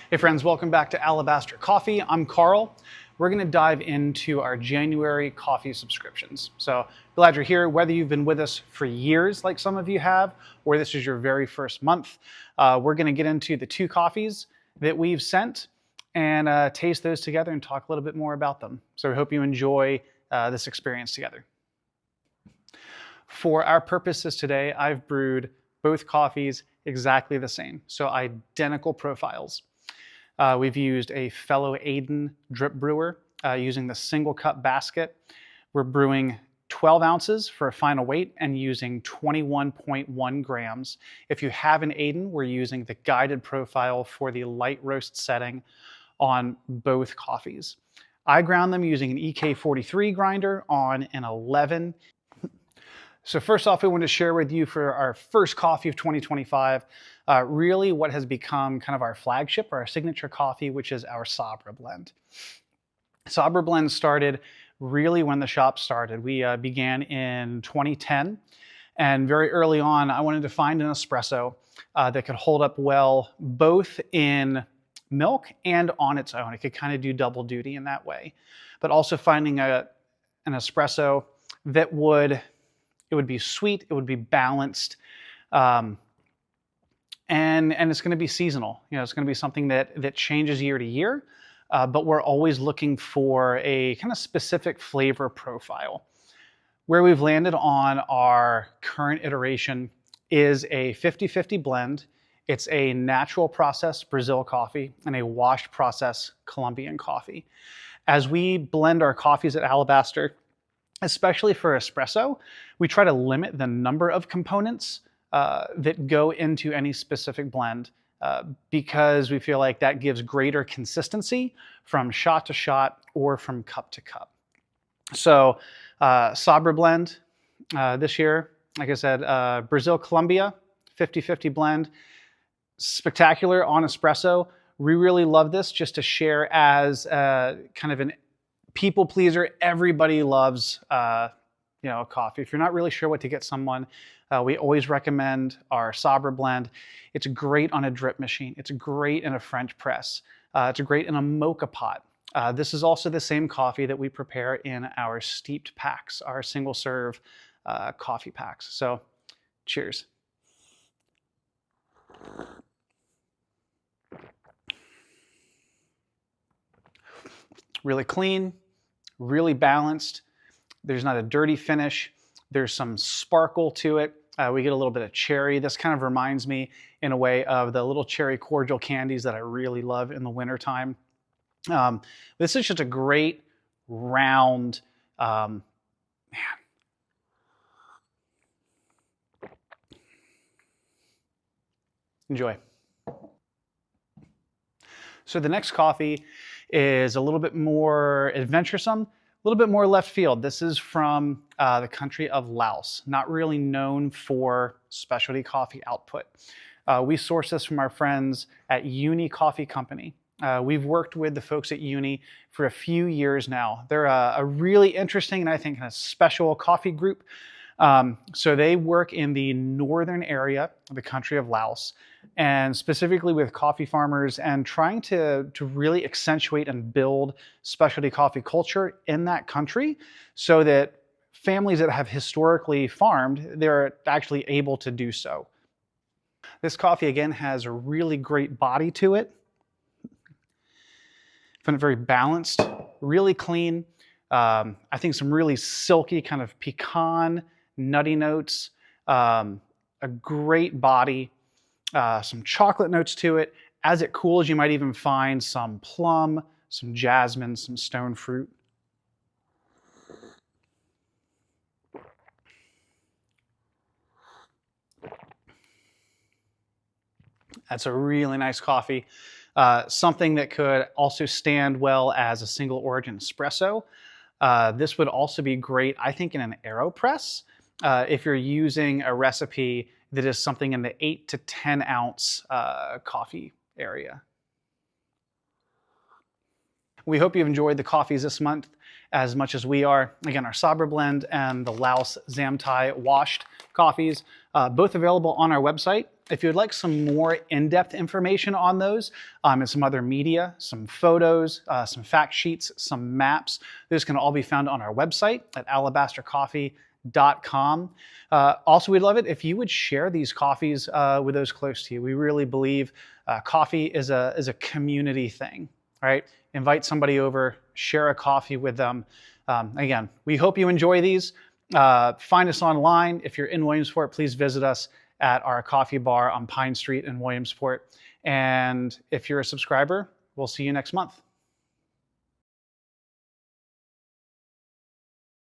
Hey friends, welcome back to Alabaster Coffee. I'm Carl. We're going to dive into our January coffee subscriptions. So glad you're here, whether you've been with us for years like some of you have, or this is your very first month. We're going to get into the two coffees that we've sent and taste those together and talk a little bit more about them. So we hope you enjoy this experience together. For our purposes today, I've brewed both coffees exactly the same, so identical profiles. We've used a fellow Aiden drip brewer using the single cup basket. We're brewing 12 ounces for a final weight and using 21.1 grams. If you have an Aiden, we're using the guided profile for the light roast setting on both coffees. I ground them using an EK43 grinder on an 11. So first off, I want to share with you for our first coffee of 2025, really what has become kind of our flagship, or our signature coffee, which is our Sabra Blend. Sabra Blend started really when the shop started. We began in 2010, and very early on, I wanted to find an espresso that could hold up well both in milk and on its own. It could kind of do double duty in that way, but also finding an espresso that would be sweet, it would be balanced, and it's going to be seasonal. You know, it's going to be something that changes year to year, but we're always looking for a kind of specific flavor profile. Where we've landed on our current iteration is a 50-50 blend. It's a natural process Brazil coffee and a washed process Colombian coffee. As we blend our coffees at Alabaster, especially for espresso, we try to limit the number of components that go into any specific blend because we feel like that gives greater consistency from shot to shot or from cup to cup. So Sabra Blend this year, like I said, Brazil Colombia 50-50 blend, spectacular on espresso. We really love this just to share as kind of an people pleaser. Everybody loves coffee. If you're not really sure what to get someone, we always recommend our Sabra Blend. It's great on a drip machine. It's great in a French press. It's great in a mocha pot. This is also the same coffee that we prepare in our steeped packs, our single serve coffee packs. So cheers. Really clean, really balanced. There's not a dirty finish. There's some sparkle to it. We get a little bit of cherry. This kind of reminds me in a way of the little cherry cordial candies that I really love in the wintertime. This is just a great round, man. Enjoy. So the next coffee is a little bit more adventuresome, a little bit more left field. This is from the country of Laos, not really known for specialty coffee output. We source this from our friends at Uni Coffee Company. We've worked with the folks at Uni for a few years now. They're a really interesting and I think a special coffee group. So they work in the northern area of the country of Laos, and specifically with coffee farmers and trying to really accentuate and build specialty coffee culture in that country so that families that have historically farmed, they're actually able to do so. This coffee, again, has a really great body to it. I find it very balanced, really clean. I think some really silky kind of pecan, nutty notes, a great body, some chocolate notes to it. As it cools, you might even find some plum, some jasmine, some stone fruit. That's a really nice coffee. Something that could also stand well as a single origin espresso. This would also be great, I think, in an AeroPress if you're using a recipe that is something in the 8 to 10 ounce coffee area. We hope you've enjoyed the coffees this month as much as we are. Again, our Sabra Blend and the Laos Xam Tai washed coffees, both available on our website If you would like some more in-depth information on those and some other media, some photos, some fact sheets, some maps, those can all be found on our website at alabastercoffee.com. Also, we'd love it if you would share these coffees with those close to you. We really believe coffee is a community thing, right? Invite somebody over, share a coffee with them. Again, we hope you enjoy these. Find us online. If you're in Williamsport, please visit us at our coffee bar on Pine Street in Williamsport. And if you're a subscriber, we'll see you next month.